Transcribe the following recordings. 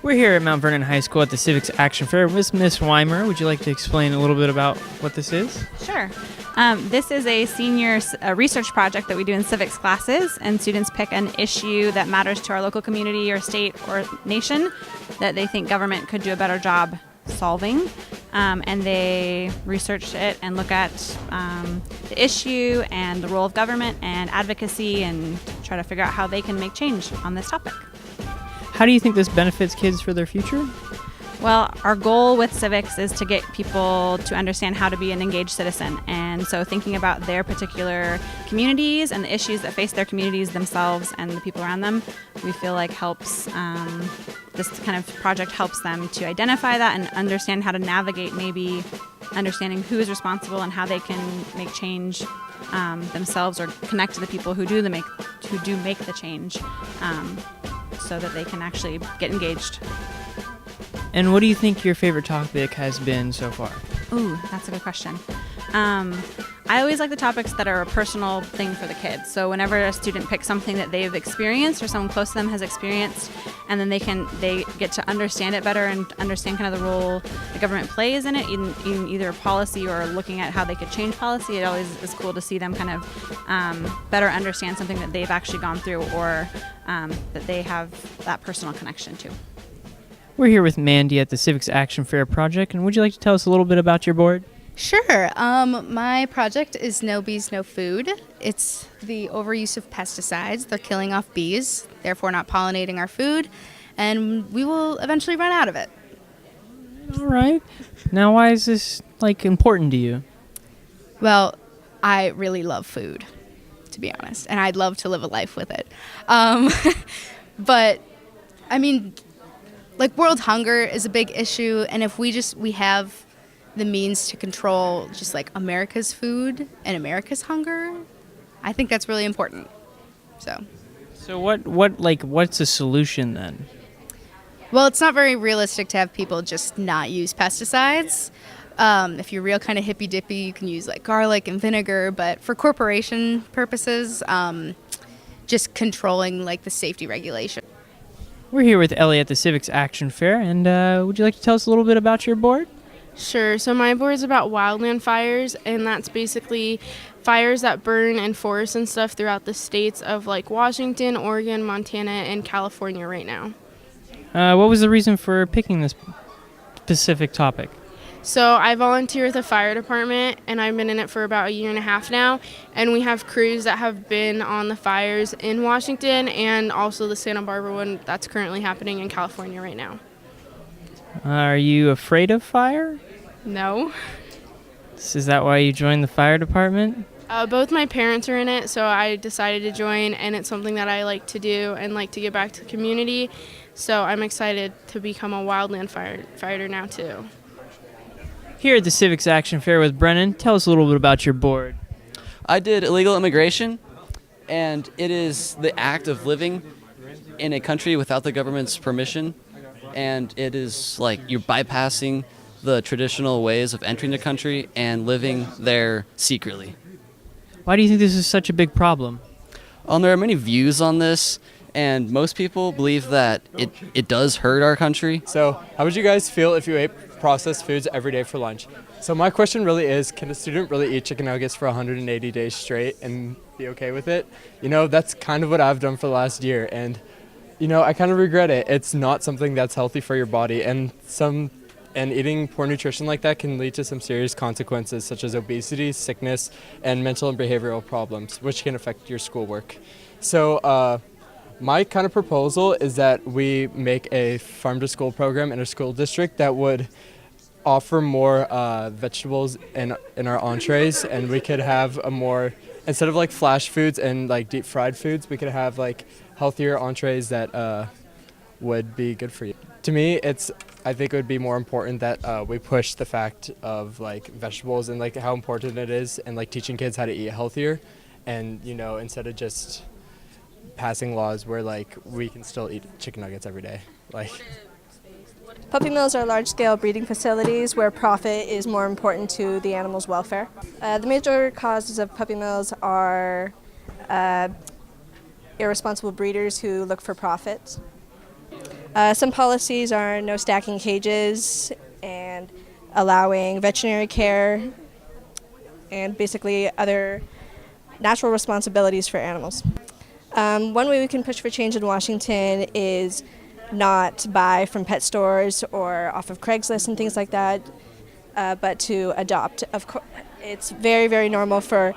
We're here at Mount Vernon High School at the Civic Action Fair with Miss Weimer. Would you like to explain a little bit about what this is? Sure. This is a senior research project that we do in civics classes, and students pick an issue that matters to our local community or state or nation that they think government could do a better job solving. And they research it and look at the issue and the role of government and advocacy and try to figure out how they can make change on this topic. How do you think this benefits kids for their future? Well, our goal with civics is to get people to understand how to be an engaged citizen. And so thinking about their particular communities and the issues that face their communities themselves and the people around them, we feel like helps, this kind of project helps them to identify that and understand how to navigate maybe understanding who is responsible and how they can make change themselves or connect to the people who do make the change so that they can actually get engaged. And what do you think your favorite topic has been so far? Ooh, that's a good question. I always like the topics that are a personal thing for the kids. So whenever a student picks something that they've experienced or someone close to them has experienced, and then they get to understand it better and understand kind of the role the government plays in it, in either policy or looking at how they could change policy. It always is cool to see them kind of better understand something that they've actually gone through or that they have that personal connection to. We're here with Mandy at the Civics Action Fair project, and would you like to tell us a little bit about your board? Sure. My project is No Bees, No Food. It's the overuse of pesticides. They're killing off bees, therefore not pollinating our food, and we will eventually run out of it. All right. Now, why is this, important to you? Well, I really love food, to be honest, and I'd love to live a life with it. But, I mean, world hunger is a big issue, and if we have the means to control just America's food and America's hunger, I think that's really important. So what's the solution then? Well, it's not very realistic to have people just not use pesticides. If you're real kind of hippy dippy, you can use garlic and vinegar, but for corporation purposes, just controlling the safety regulation. We're here with Ellie at the Civics Action Fair, and would you like to tell us a little bit about your board? Sure. So my board is about wildland fires, and that's basically fires that burn in forests and stuff throughout the states of Washington, Oregon, Montana, and California right now. What was the reason for picking this specific topic? So I volunteer with the fire department, and I've been in it for about a year and a half now, and we have crews that have been on the fires in Washington and also the Santa Barbara one that's currently happening in California right now. Are you afraid of fire? No. Is that why you joined the fire department? Both my parents are in it, so I decided to join, and it's something that I like to do and like to give back to the community, so I'm excited to become a wildland firefighter now too. Here at the Civics Action Fair with Brennan, tell us a little bit about your board. I did illegal immigration, and it is the act of living in a country without the government's permission, and it is you're bypassing the traditional ways of entering the country and living there secretly. Why do you think this is such a big problem? There are many views on this, and most people believe that it does hurt our country. So how would you guys feel if you ate processed foods every day for lunch? So my question really is, can a student really eat chicken nuggets for 180 days straight and be okay with it? That's kind of what I've done for the last year, and I kind of regret it. It's not something that's healthy for your body, and eating poor nutrition like that can lead to some serious consequences such as obesity, sickness, and mental and behavioral problems, which can affect your schoolwork. So my kind of proposal is that we make a farm-to-school program in our school district that would offer more vegetables in our entrees, and we could have a more, instead of flash foods and deep fried foods, we could have healthier entrees that would be good for you. To me, I think it would be more important that we push the fact of vegetables and how important it is, and teaching kids how to eat healthier, and instead of just passing laws where we can still eat chicken nuggets every day. Puppy mills are large-scale breeding facilities where profit is more important to the animal's welfare. The major causes of puppy mills are irresponsible breeders who look for profit, Some policies are no stacking cages and allowing veterinary care and basically other natural responsibilities for animals. One way we can push for change in Washington is not buy from pet stores or off of Craigslist and things like that, but to adopt. Of course, it's very, very normal for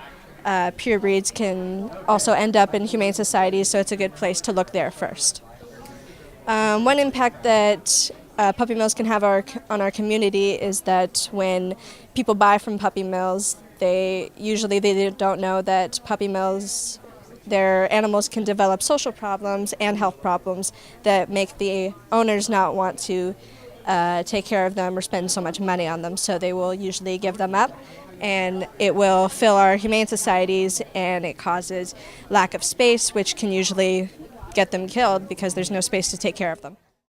pure breeds can also end up in humane societies, so it's a good place to look there first. One impact that puppy mills can have on our community is that when people buy from puppy mills, they don't know that puppy mills, their animals can develop social problems and health problems that make the owners not want to take care of them or spend so much money on them. So they will usually give them up, and it will fill our humane societies, and it causes lack of space, which can usually get them killed because there's no space to take care of them.